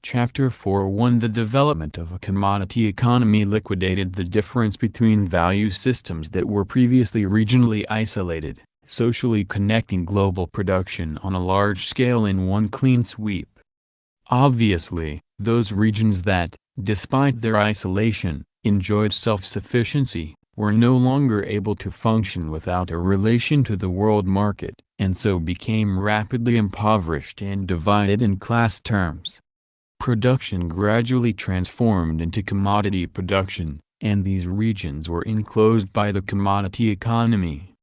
Chapter 4:1 The development of a commodity economy liquidated the difference between value systems that were previously regionally isolated, socially connecting global production on a large scale in one clean sweep. Obviously, those regions that, despite their isolation, enjoyed self-sufficiency, were no longer able to function without a relation to the world market, and so became rapidly impoverished and divided in class terms. Production gradually transformed into commodity production, and these regions were enclosed by the commodity economy.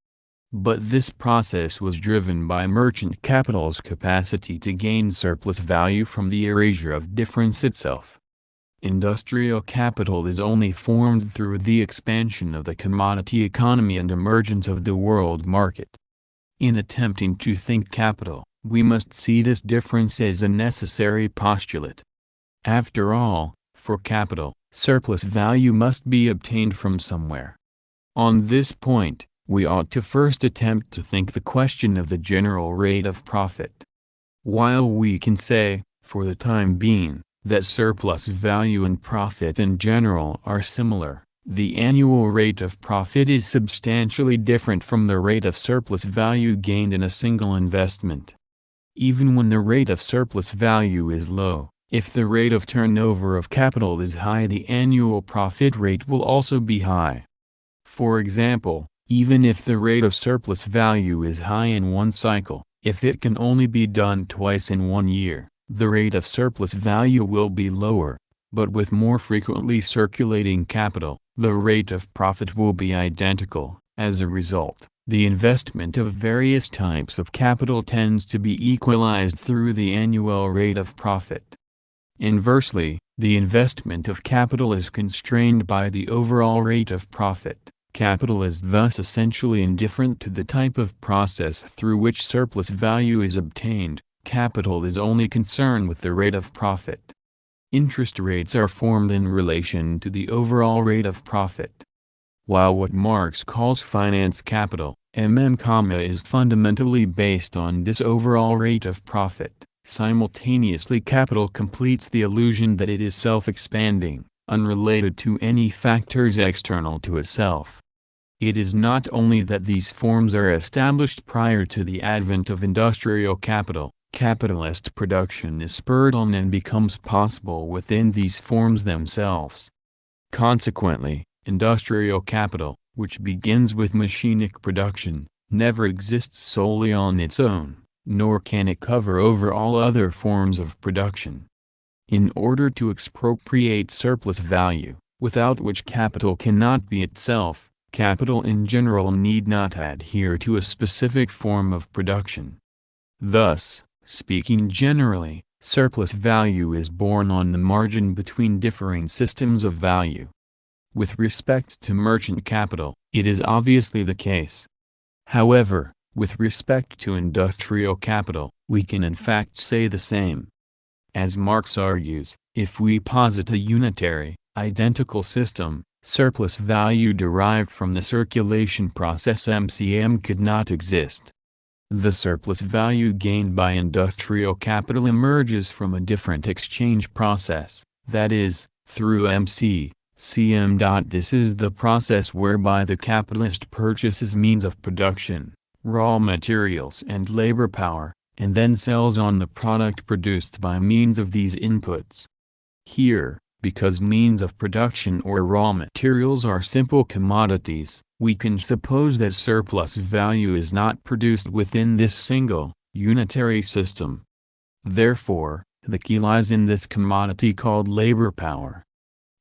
But this process was driven by merchant capital's capacity to gain surplus value from the erasure of difference itself. Industrial capital is only formed through the expansion of the commodity economy and emergence of the world market. In attempting to think capital, we must see this difference as a necessary postulate. After all, for capital, surplus value must be obtained from somewhere. On this point, we ought to first attempt to think the question of the general rate of profit. While we can say, for the time being, that surplus value and profit in general are similar, the annual rate of profit is substantially different from the rate of surplus value gained in a single investment. Even when the rate of surplus value is low, if the rate of turnover of capital is high, the annual profit rate will also be high. For example, even if the rate of surplus value is high in one cycle, if it can only be done twice in 1 year, the rate of surplus value will be lower, but with more frequently circulating capital, the rate of profit will be identical. As a result, the investment of various types of capital tends to be equalized through the annual rate of profit. Inversely, the investment of capital is constrained by the overall rate of profit. Capital is thus essentially indifferent to the type of process through which surplus value is obtained. Capital is only concerned with the rate of profit. Interest rates are formed in relation to the overall rate of profit. While what Marx calls finance capital, is fundamentally based on this overall rate of profit, simultaneously capital completes the illusion that it is self-expanding, unrelated to any factors external to itself. It is not only that these forms are established prior to the advent of industrial capital. Capitalist production is spurred on and becomes possible within these forms themselves. Consequently, industrial capital, which begins with machinic production, never exists solely on its own, nor can it cover over all other forms of production. In order to expropriate surplus value, without which capital cannot be itself, capital in general need not adhere to a specific form of production. Thus, speaking generally, surplus value is born on the margin between differing systems of value. With respect to merchant capital, it is obviously the case. However, with respect to industrial capital, we can in fact say the same. As Marx argues, if we posit a unitary, identical system, surplus value derived from the circulation process could not exist. The surplus value gained by industrial capital emerges from a different exchange process, that is, through cm. This is the process whereby the capitalist purchases means of production, raw materials and labor power, and then sells on the product produced by means of these inputs. Here, because means of production or raw materials are simple commodities, we can suppose that surplus value is not produced within this single, unitary system. Therefore, the key lies in this commodity called labor power.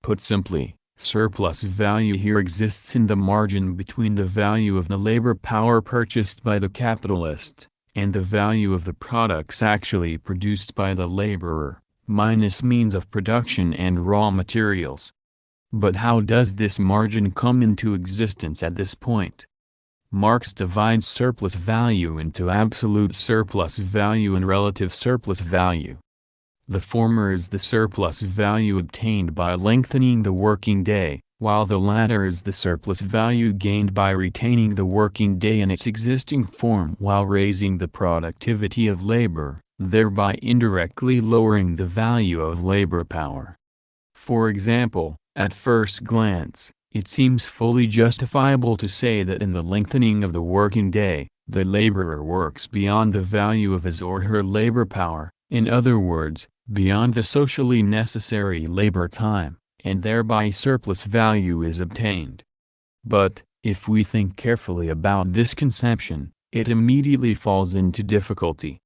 Put simply, surplus value here exists in the margin between the value of the labor power purchased by the capitalist, and the value of the products actually produced by the laborer, minus means of production and raw materials. But how does this margin come into existence at this point? Marx divides surplus value into absolute surplus value and relative surplus value. The former is the surplus value obtained by lengthening the working day, while the latter is the surplus value gained by retaining the working day in its existing form while raising the productivity of labor, thereby indirectly lowering the value of labor power. For example, at first glance, it seems fully justifiable to say that in the lengthening of the working day, the laborer works beyond the value of his or her labor power, in other words, beyond the socially necessary labor time, and thereby surplus value is obtained. But, if we think carefully about this conception, it immediately falls into difficulty.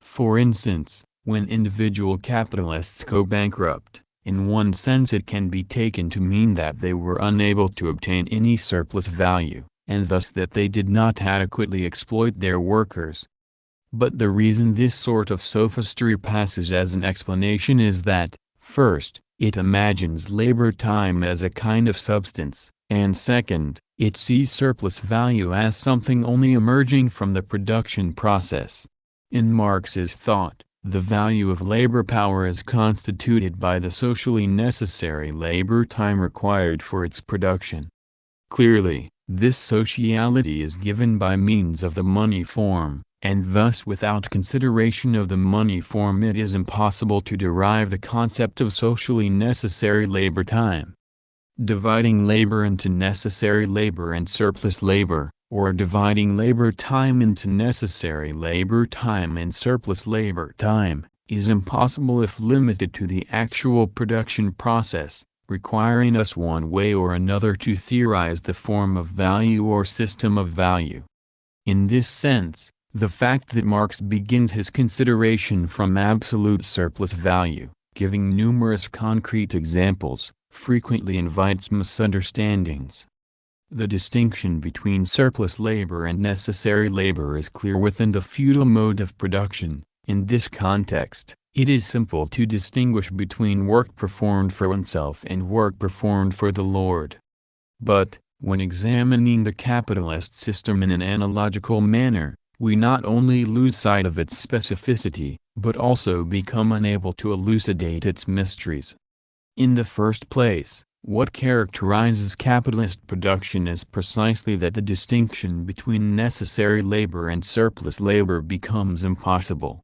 For instance, when individual capitalists go bankrupt, in one sense it can be taken to mean that they were unable to obtain any surplus value, and thus that they did not adequately exploit their workers. But the reason this sort of sophistry passes as an explanation is that, first, it imagines labor time as a kind of substance, and second, it sees surplus value as something only emerging from the production process. In Marx's thought, the value of labor power is constituted by the socially necessary labor time required for its production. Clearly, this sociality is given by means of the money form, and thus without consideration of the money form it is impossible to derive the concept of socially necessary labor time. Dividing labor into necessary labor and surplus labor, or dividing labor time into necessary labor time and surplus labor time, is impossible if limited to the actual production process, requiring us one way or another to theorize the form of value or system of value. In this sense, the fact that Marx begins his consideration from absolute surplus value, giving numerous concrete examples, frequently invites misunderstandings. The distinction between surplus labor and necessary labor is clear within the feudal mode of production. In this context, it is simple to distinguish between work performed for oneself and work performed for the Lord. But, when examining the capitalist system in an analogical manner, we not only lose sight of its specificity, but also become unable to elucidate its mysteries. In the first place, what characterizes capitalist production is precisely that the distinction between necessary labor and surplus labor becomes impossible.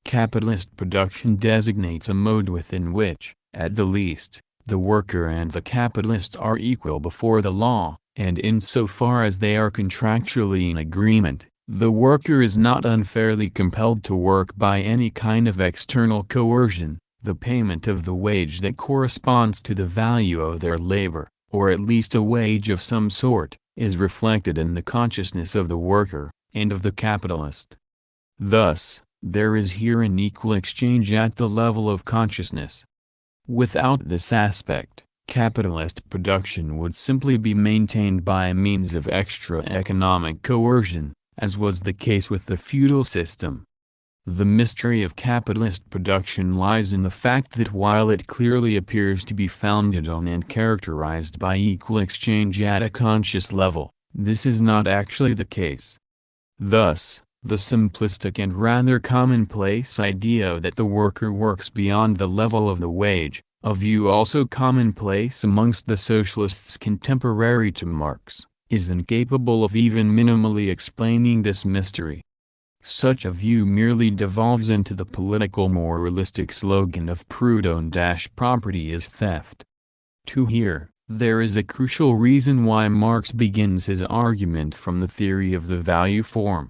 Capitalist production designates a mode within which, at the least, the worker and the capitalist are equal before the law, and insofar as they are contractually in agreement, the worker is not unfairly compelled to work by any kind of external coercion. The payment of the wage that corresponds to the value of their labor, or at least a wage of some sort, is reflected in the consciousness of the worker, and of the capitalist. Thus, there is here an equal exchange at the level of consciousness. Without this aspect, capitalist production would simply be maintained by means of extra economic coercion, as was the case with the feudal system. The mystery of capitalist production lies in the fact that while it clearly appears to be founded on and characterized by equal exchange at a conscious level, this is not actually the case. Thus, the simplistic and rather commonplace idea that the worker works beyond the level of the wage, a view also commonplace amongst the socialists contemporary to Marx, is incapable of even minimally explaining this mystery. Such a view merely devolves into the political moralistic slogan of Proudhon-property is theft. Here, there is a crucial reason why Marx begins his argument from the theory of the value form.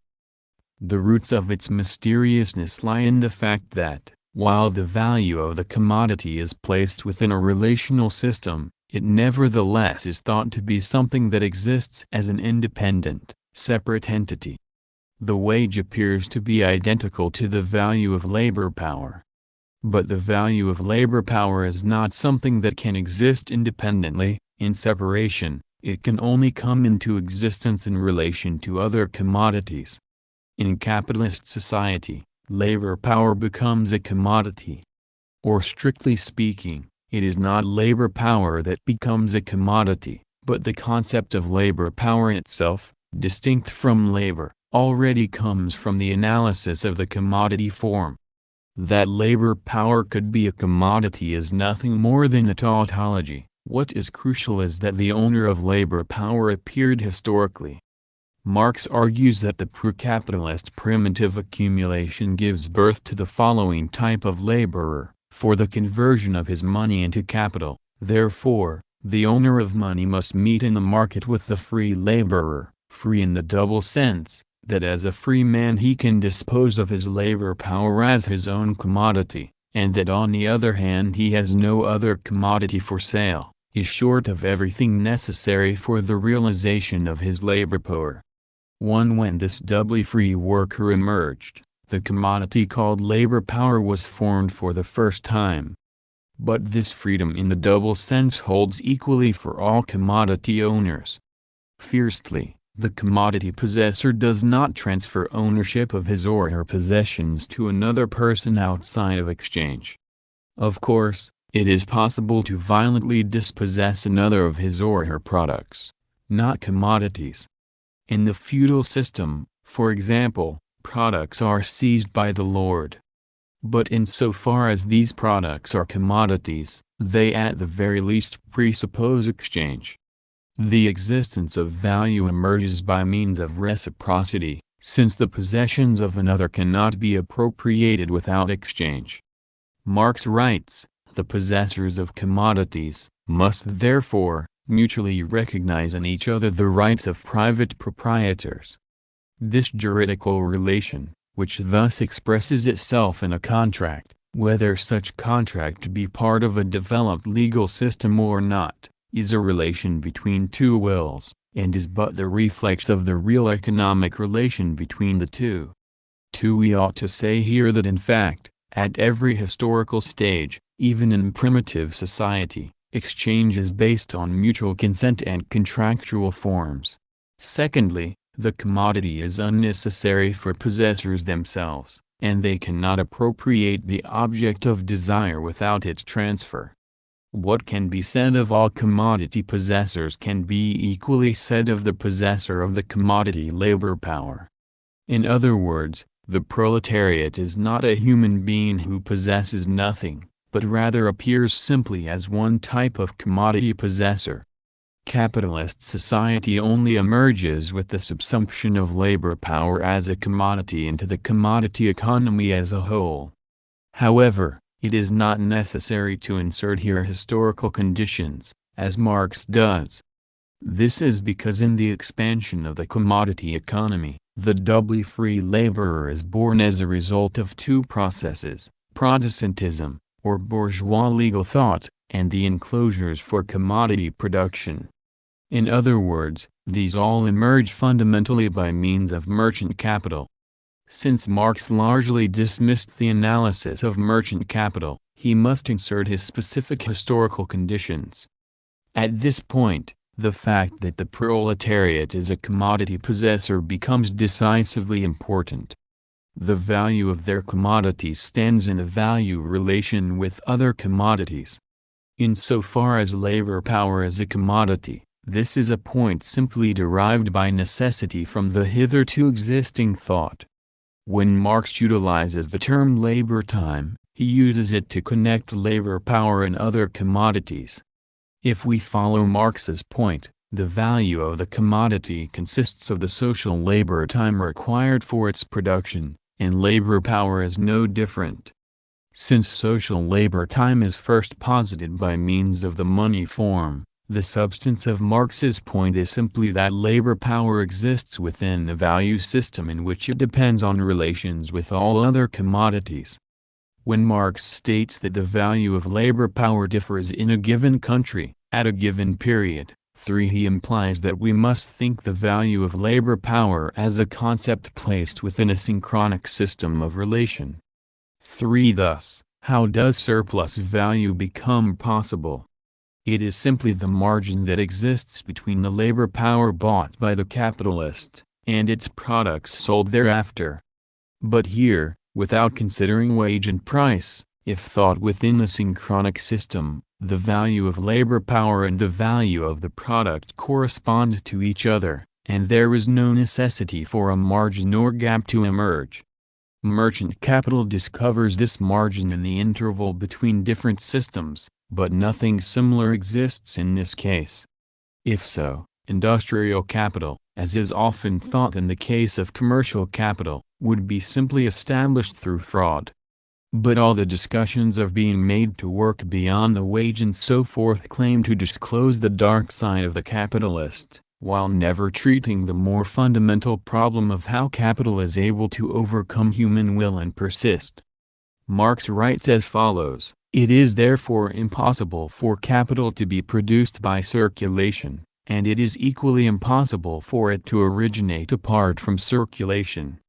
The roots of its mysteriousness lie in the fact that, while the value of the commodity is placed within a relational system, it nevertheless is thought to be something that exists as an independent, separate entity. The wage appears to be identical to the value of labor power. But the value of labor power is not something that can exist independently, in separation. It can only come into existence in relation to other commodities. In capitalist society, labor power becomes a commodity. Or strictly speaking, it is not labor power that becomes a commodity, but the concept of labor power itself, distinct from labor, already comes from the analysis of the commodity form. That labor power could be a commodity is nothing more than a tautology. What is crucial is that the owner of labor power appeared historically. Marx argues that the pro-capitalist primitive accumulation gives birth to the following type of laborer: for the conversion of his money into capital, therefore, the owner of money must meet in the market with the free laborer, free in the double sense, that as a free man he can dispose of his labor power as his own commodity, and that on the other hand he has no other commodity for sale, is short of everything necessary for the realization of his labor power. When this doubly free worker emerged, the commodity called labor power was formed for the first time. But this freedom in the double sense holds equally for all commodity owners. Firstly, the commodity possessor does not transfer ownership of his or her possessions to another person outside of exchange. Of course, it is possible to violently dispossess another of his or her products, not commodities. In the feudal system, for example, products are seized by the lord. But insofar as these products are commodities, they at the very least presuppose exchange. The existence of value emerges by means of reciprocity, since the possessions of another cannot be appropriated without exchange. Marx writes, the possessors of commodities must therefore mutually recognize in each other the rights of private proprietors. This juridical relation, which thus expresses itself in a contract, whether such contract be part of a developed legal system or not, is a relation between two wills, and is but the reflex of the real economic relation between the two. We ought to say here that in fact, at every historical stage, even in primitive society, exchange is based on mutual consent and contractual forms. Secondly, the commodity is unnecessary for possessors themselves, and they cannot appropriate the object of desire without its transfer. What can be said of all commodity possessors can be equally said of the possessor of the commodity labor power. In other words, the proletariat is not a human being who possesses nothing, but rather appears simply as one type of commodity possessor. Capitalist society only emerges with the subsumption of labor power as a commodity into the commodity economy as a whole. However, it is not necessary to insert here historical conditions, as Marx does. This is because in the expansion of the commodity economy, the doubly free laborer is born as a result of two processes: Protestantism, or bourgeois legal thought, and the enclosures for commodity production. In other words, these all emerge fundamentally by means of merchant capital. Since Marx largely dismissed the analysis of merchant capital, he must insert his specific historical conditions. At this point, the fact that the proletariat is a commodity possessor becomes decisively important. The value of their commodities stands in a value relation with other commodities. Insofar as labor power is a commodity, this is a point simply derived by necessity from the hitherto existing thought. When Marx utilizes the term labor time, he uses it to connect labor power and other commodities. If we follow Marx's point, the value of the commodity consists of the social labor time required for its production, and labor power is no different. Since social labor time is first posited by means of the money form, the substance of Marx's point is simply that labor power exists within a value system in which it depends on relations with all other commodities. When Marx states that the value of labor power differs in a given country, at a given period, he implies that we must think the value of labor power as a concept placed within a synchronic system of relation. Thus, how does surplus value become possible? It is simply the margin that exists between the labor power bought by the capitalist, and its products sold thereafter. But here, without considering wage and price, if thought within the synchronic system, the value of labor power and the value of the product correspond to each other, and there is no necessity for a margin or gap to emerge. Merchant capital discovers this margin in the interval between different systems, but nothing similar exists in this case. If so, industrial capital, as is often thought in the case of commercial capital, would be simply established through fraud. But all the discussions of being made to work beyond the wage and so forth claim to disclose the dark side of the capitalist, while never treating the more fundamental problem of how capital is able to overcome human will and persist. Marx writes as follows: "It is therefore impossible for capital to be produced by circulation, and it is equally impossible for it to originate apart from circulation.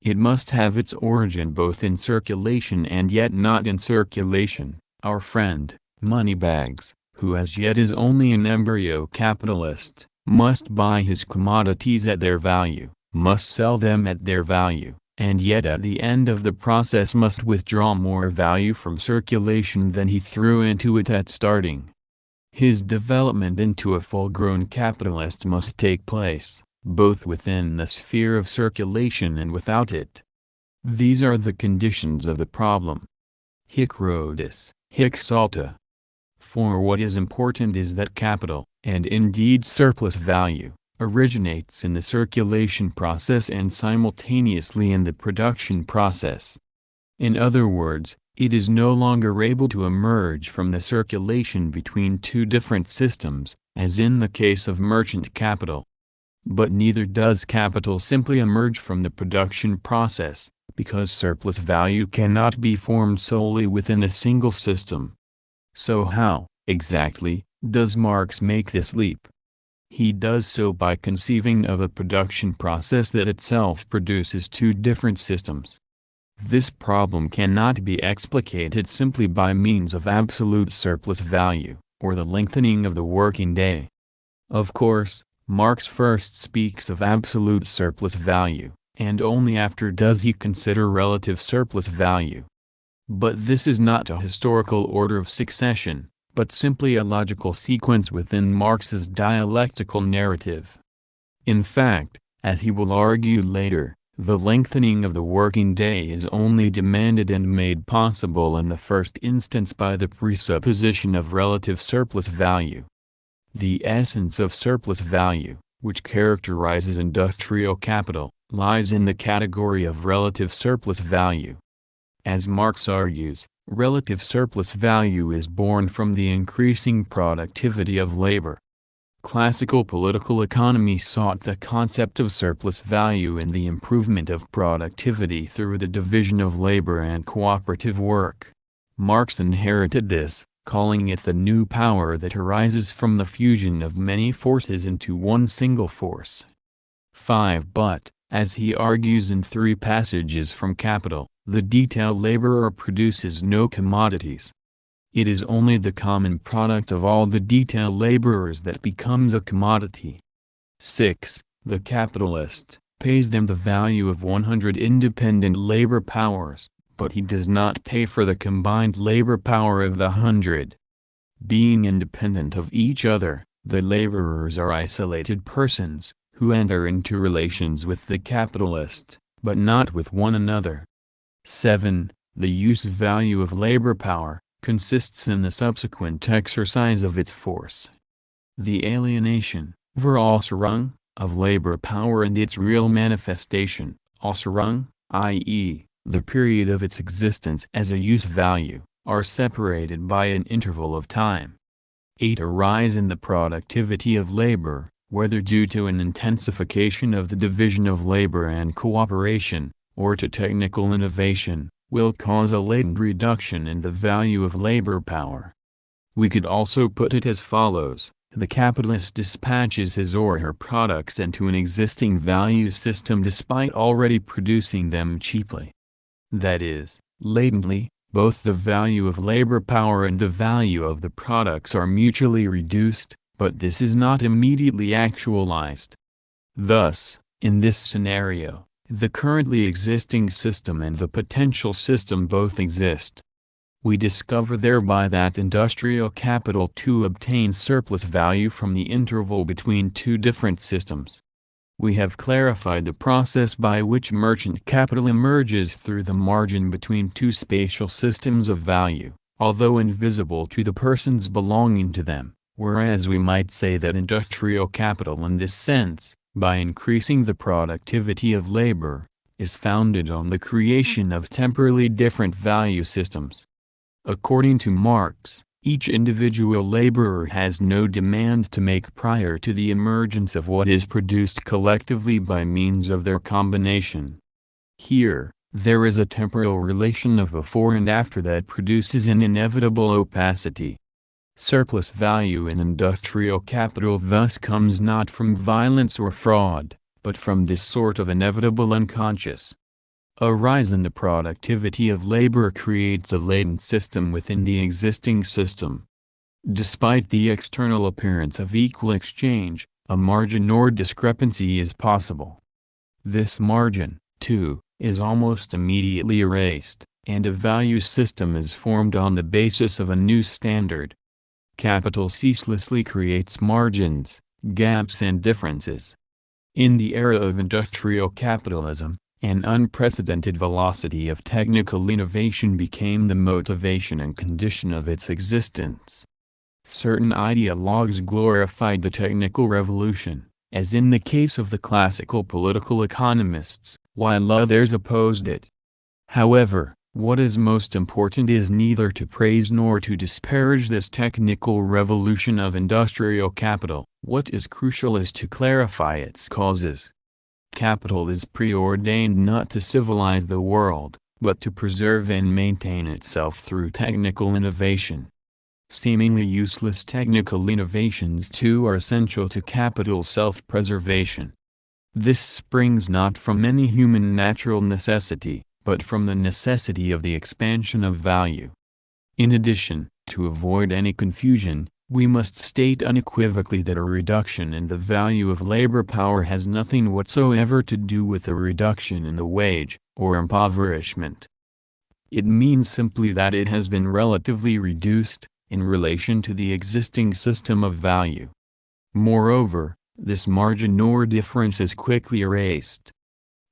It must have its origin both in circulation and yet not in circulation. Our friend, Moneybags, who as yet is only an embryo capitalist, must buy his commodities at their value, must sell them at their value, and yet at the end of the process must withdraw more value from circulation than he threw into it at starting. His development into a full-grown capitalist must take place, both within the sphere of circulation and without it. These are the conditions of the problem. Hic Rhodus, hic salta. For what is important is that capital, and indeed surplus value, originates in the circulation process and simultaneously in the production process. In other words, it is no longer able to emerge from the circulation between two different systems, as in the case of merchant capital. But neither does capital simply emerge from the production process, because surplus value cannot be formed solely within a single system. So how, exactly, does Marx make this leap? He does so by conceiving of a production process that itself produces two different systems. This problem cannot be explicated simply by means of absolute surplus value, or the lengthening of the working day. Of course, Marx first speaks of absolute surplus value, and only after does he consider relative surplus value. But this is not a historical order of succession, but simply a logical sequence within Marx's dialectical narrative. In fact, as he will argue later, the lengthening of the working day is only demanded and made possible in the first instance by the presupposition of relative surplus value. The essence of surplus value, which characterizes industrial capital, lies in the category of relative surplus value. As Marx argues, relative surplus value is born from the increasing productivity of labor. Classical political economy sought the concept of surplus value in the improvement of productivity through the division of labor and cooperative work. Marx inherited this, calling it the new power that arises from the fusion of many forces into one single force. 5. But, as he argues in 3 passages from Capital, the detail laborer produces no commodities. It is only the common product of all the detail laborers that becomes a commodity. 6. The capitalist pays them the value of 100 independent labor powers, but he does not pay for the combined labor power of the 100. Being independent of each other, the laborers are isolated persons, who enter into relations with the capitalist, but not with one another. 7. The use value of labor power consists in the subsequent exercise of its force. The alienation, Verausrung, of labor power and its real manifestation, Ausrung, i.e., the period of its existence as a use value, are separated by an interval of time. 8. A rise in the productivity of labor, whether due to an intensification of the division of labor and cooperation, or to technical innovation, will cause a latent reduction in the value of labor power. We could also put it as follows: the capitalist dispatches his or her products into an existing value system despite already producing them cheaply. That is, latently, both the value of labor power and the value of the products are mutually reduced, but this is not immediately actualized. Thus, in this scenario, the currently existing system and the potential system both exist. We discover thereby that industrial capital to obtain surplus value from the interval between two different systems. We have clarified the process by which merchant capital emerges through the margin between two spatial systems of value, although invisible to the persons belonging to them, whereas we might say that industrial capital in this sense, by increasing the productivity of labor, is founded on the creation of temporally different value systems. According to Marx, each individual laborer has no demand to make prior to the emergence of what is produced collectively by means of their combination. Here, there is a temporal relation of before and after that produces an inevitable opacity. Surplus value in industrial capital thus comes not from violence or fraud, but from this sort of inevitable unconscious. A rise in the productivity of labor creates a latent system within the existing system. Despite the external appearance of equal exchange, a margin or discrepancy is possible. This margin, too, is almost immediately erased, and a value system is formed on the basis of a new standard. Capital ceaselessly creates margins, gaps and differences. In the era of industrial capitalism, an unprecedented velocity of technical innovation became the motivation and condition of its existence. Certain ideologues glorified the technical revolution, as in the case of the classical political economists, while others opposed it. However, what is most important is neither to praise nor to disparage this technical revolution of industrial capital. What is crucial is to clarify its causes. Capital is preordained not to civilize the world, but to preserve and maintain itself through technical innovation. Seemingly useless technical innovations too are essential to capital's self-preservation. This springs not from any human natural necessity, but from the necessity of the expansion of value. In addition, to avoid any confusion, we must state unequivocally that a reduction in the value of labor power has nothing whatsoever to do with a reduction in the wage, or impoverishment. It means simply that it has been relatively reduced, in relation to the existing system of value. Moreover, this margin or difference is quickly erased.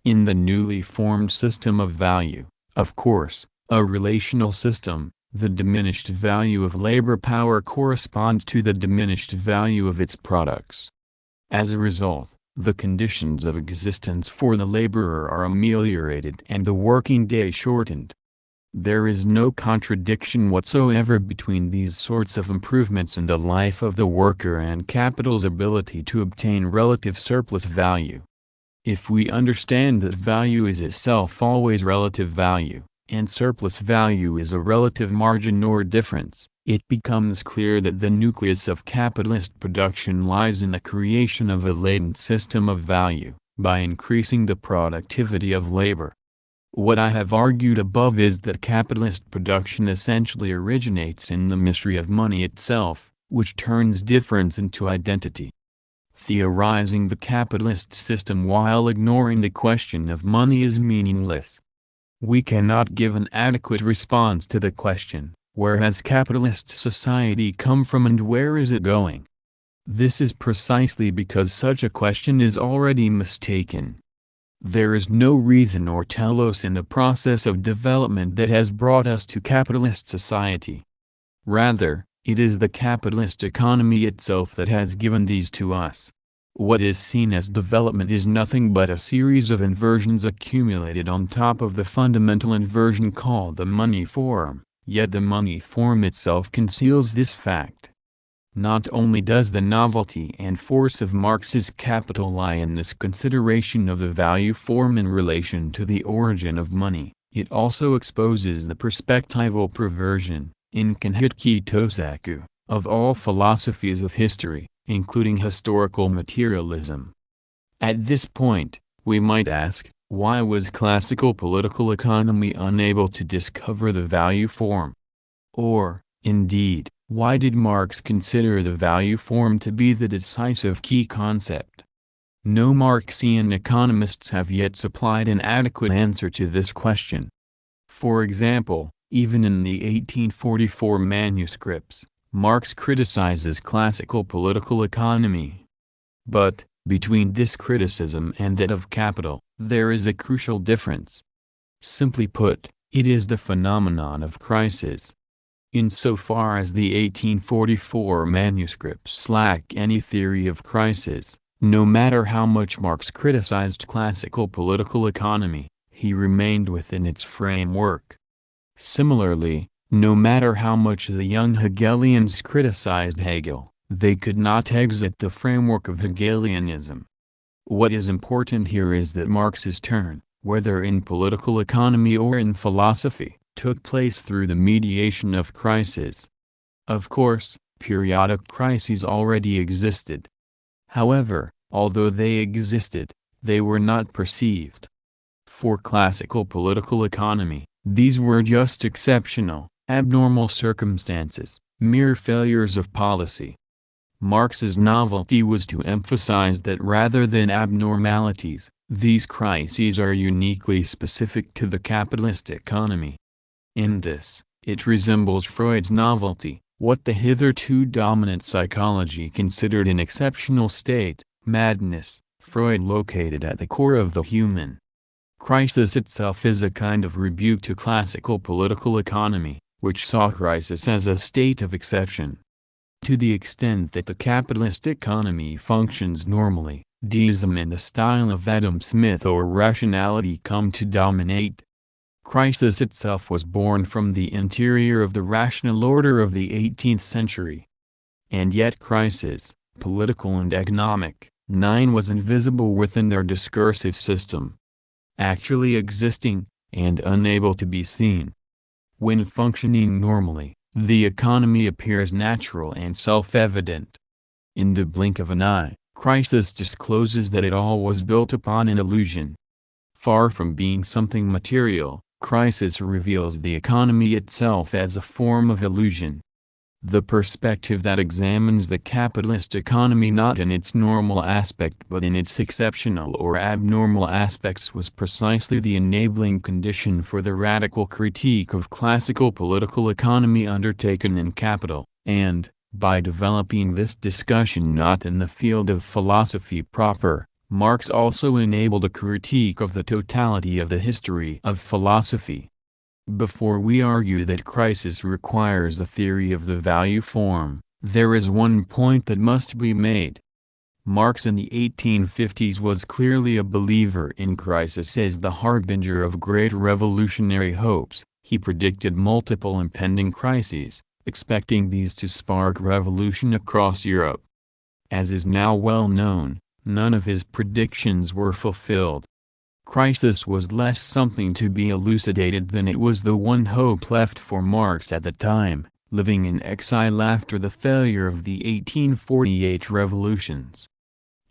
In the newly formed system of value, of course, a relational system, the diminished value of labor power corresponds to the diminished value of its products. As a result, the conditions of existence for the laborer are ameliorated and the working day shortened. There is no contradiction whatsoever between these sorts of improvements in the life of the worker and capital's ability to obtain relative surplus value. If we understand that value is itself always relative value, and surplus value is a relative margin or difference, it becomes clear that the nucleus of capitalist production lies in the creation of a latent system of value, by increasing the productivity of labor. What I have argued above is that capitalist production essentially originates in the mystery of money itself, which turns difference into identity. Theorizing the capitalist system while ignoring the question of money is meaningless. We cannot give an adequate response to the question, where has capitalist society come from and where is it going? This is precisely because such a question is already mistaken. There is no reason or telos in the process of development that has brought us to capitalist society. Rather, it is the capitalist economy itself that has given these to us. What is seen as development is nothing but a series of inversions accumulated on top of the fundamental inversion called the money form, yet the money form itself conceals this fact. Not only does the novelty and force of Marx's Capital lie in this consideration of the value form in relation to the origin of money, it also exposes the perspectival perversion, in Kanhitki Tosaku, of all philosophies of history, including historical materialism. At this point, we might ask, why was classical political economy unable to discover the value form? Or, indeed, why did Marx consider the value form to be the decisive key concept? No Marxian economists have yet supplied an adequate answer to this question. For example, even in the 1844 manuscripts, Marx criticizes classical political economy. But, between this criticism and that of capital, there is a crucial difference. Simply put, it is the phenomenon of crisis. Insofar as the 1844 manuscripts lack any theory of crisis, No matter how much Marx criticized classical political economy, he remained within its framework. Similarly, no matter how much the young Hegelians criticized Hegel, they could not exit the framework of Hegelianism. What is important here is that Marx's turn, whether in political economy or in philosophy, took place through the mediation of crises. Of course, periodic crises already existed. However, although they existed, they were not perceived. For classical political economy, these were just exceptional, abnormal circumstances, mere failures of policy. Marx's novelty was to emphasize that rather than abnormalities, these crises are uniquely specific to the capitalist economy. In this, it resembles Freud's novelty, what the hitherto dominant psychology considered an exceptional state, madness. Freud located at the core of the human. Crisis itself is a kind of rebuke to classical political economy, which saw crisis as a state of exception. To the extent that the capitalist economy functions normally, deism and the style of Adam Smith or rationality come to dominate. Crisis itself was born from the interior of the rational order of the 18th century. And yet crisis, political and economic, was invisible within their discursive system. Actually existing, and unable to be seen. When functioning normally, the economy appears natural and self-evident. In the blink of an eye, crisis discloses that it all was built upon an illusion. Far from being something material, crisis reveals the economy itself as a form of illusion. The perspective that examines the capitalist economy not in its normal aspect but in its exceptional or abnormal aspects was precisely the enabling condition for the radical critique of classical political economy undertaken in Capital, and, by developing this discussion not in the field of philosophy proper, Marx also enabled a critique of the totality of the history of philosophy. Before we argue that crisis requires a theory of the value form, there is one point that must be made. Marx in the 1850s was clearly a believer in crisis as the harbinger of great revolutionary hopes. He predicted multiple impending crises, expecting these to spark revolution across Europe. As is now well known, none of his predictions were fulfilled. Crisis was less something to be elucidated than it was the one hope left for Marx at the time, living in exile after the failure of the 1848 revolutions.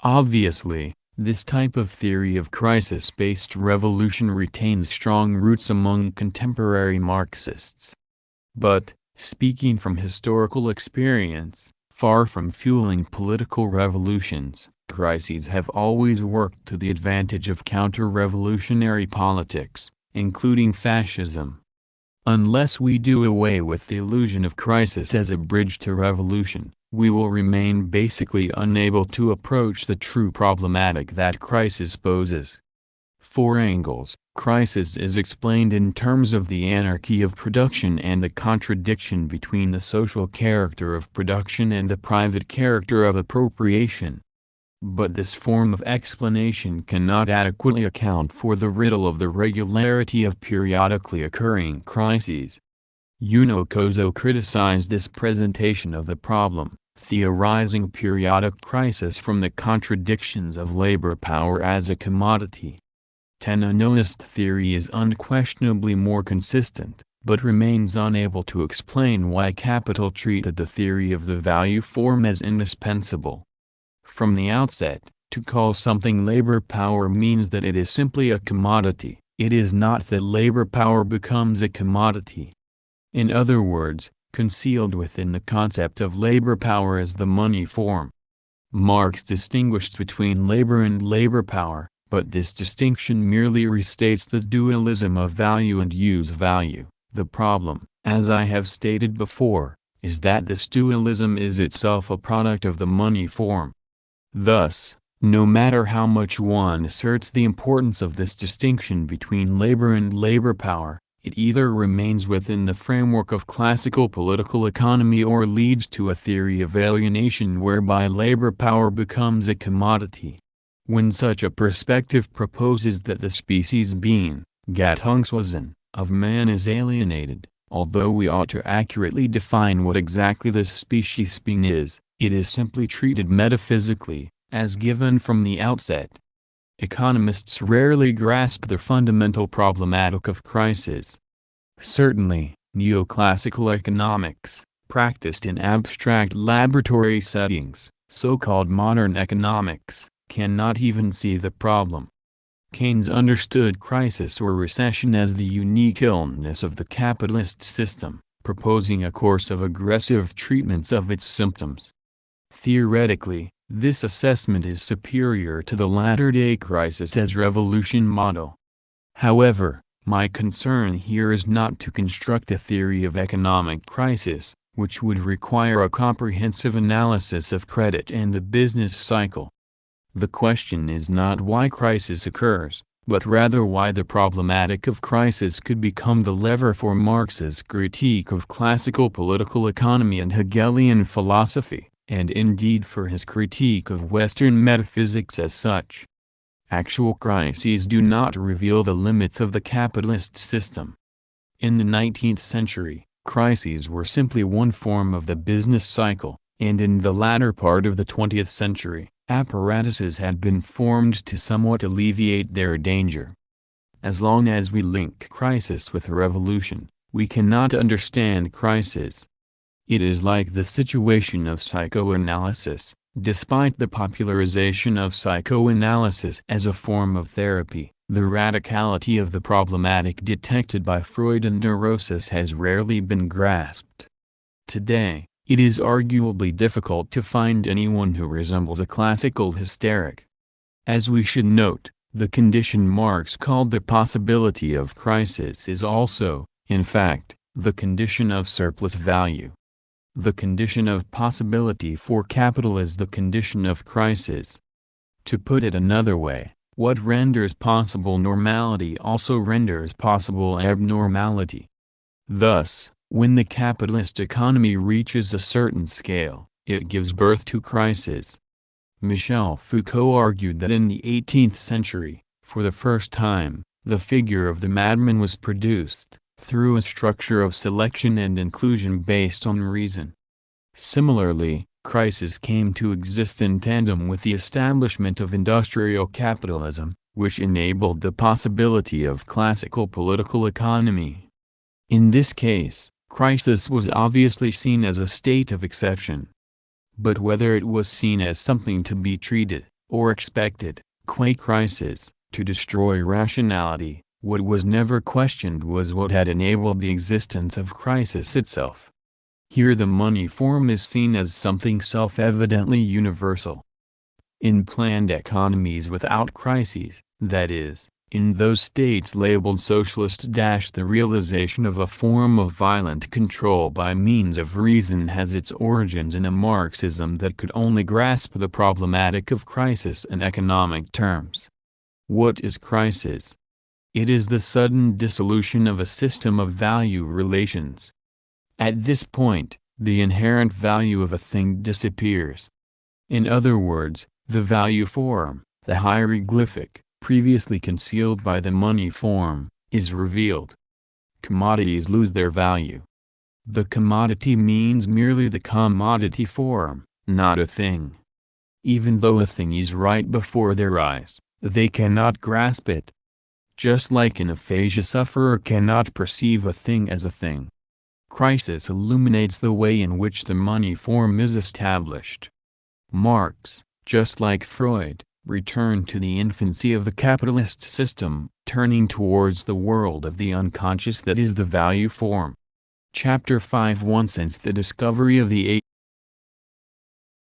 Obviously, this type of theory of crisis-based revolution retains strong roots among contemporary Marxists. But, speaking from historical experience, far from fueling political revolutions, crises have always worked to the advantage of counter-revolutionary politics, including fascism. Unless we do away with the illusion of crisis as a bridge to revolution, we will remain basically unable to approach the true problematic that crisis poses. For Engels, crisis is explained in terms of the anarchy of production and the contradiction between the social character of production and the private character of appropriation. But this form of explanation cannot adequately account for the riddle of the regularity of periodically occurring crises. Yuno Kozo criticized this presentation of the problem, theorizing periodic crisis from the contradictions of labor power as a commodity. Tenonist theory is unquestionably more consistent, but remains unable to explain why Capital treated the theory of the value form as indispensable. From the outset, to call something labor power means that it is simply a commodity. It is not that labor power becomes a commodity. In other words, concealed within the concept of labor power is the money form. Marx distinguished between labor and labor power, but this distinction merely restates the dualism of value and use value. The problem, as I have stated before, is that this dualism is itself a product of the money form. Thus, no matter how much one asserts the importance of this distinction between labor and labor power, It either remains within the framework of classical political economy or leads to a theory of alienation whereby labor power becomes a commodity. When such a perspective proposes that the species being, Gattungswesen, of man is alienated, although we ought to accurately define what exactly this species being is, it is simply treated metaphysically, as given from the outset. Economists rarely grasp the fundamental problematic of crisis. Certainly, neoclassical economics, practiced in abstract laboratory settings, so-called modern economics, cannot even see the problem. Keynes understood crisis or recession as the unique illness of the capitalist system, proposing a course of aggressive treatments of its symptoms. Theoretically, this assessment is superior to the latter-day crisis as revolution model. However, my concern here is not to construct a theory of economic crisis, which would require a comprehensive analysis of credit and the business cycle. The question is not why crisis occurs, but rather why the problematic of crisis could become the lever for Marx's critique of classical political economy and Hegelian philosophy, and indeed for his critique of Western metaphysics as such. Actual crises do not reveal the limits of the capitalist system. In the 19th century, crises were simply one form of the business cycle, and in the latter part of the 20th century, apparatuses had been formed to somewhat alleviate their danger. As long as we link crisis with revolution, we cannot understand crisis. It is like the situation of psychoanalysis. Despite the popularization of psychoanalysis as a form of therapy, the radicality of the problematic detected by Freud and neurosis has rarely been grasped. Today, it is arguably difficult to find anyone who resembles a classical hysteric. As we should note, the condition Marx called the possibility of crisis is also, in fact, the condition of surplus value. The condition of possibility for capital is the condition of crisis. To put it another way, what renders possible normality also renders possible abnormality. Thus, when the capitalist economy reaches a certain scale, it gives birth to crisis. Michel Foucault argued that in the 18th century, for the first time, the figure of the madman was produced, through a structure of selection and inclusion based on reason. Similarly, crisis came to exist in tandem with the establishment of industrial capitalism, which enabled the possibility of classical political economy. In this case, crisis was obviously seen as a state of exception. But whether it was seen as something to be treated, or expected, qua crisis, to destroy rationality, what was never questioned was what had enabled the existence of crisis itself. Here the money form is seen as something self-evidently universal. In planned economies without crises, that is, in those states labeled socialist, the realization of a form of violent control by means of reason has its origins in a Marxism that could only grasp the problematic of crisis in economic terms. What is crisis? It is the sudden dissolution of a system of value relations. At this point, the inherent value of a thing disappears. In other words, the value form, the hieroglyphic, previously concealed by the money form, is revealed. Commodities lose their value. The commodity means merely the commodity form, not a thing. Even though a thing is right before their eyes, they cannot grasp it. Just like an aphasia sufferer cannot perceive a thing as a thing. Crisis illuminates the way in which the money form is established. Marx, just like Freud, returned to the infancy of the capitalist system, turning towards the world of the unconscious that is the value form. Chapter 5. Since the discovery of the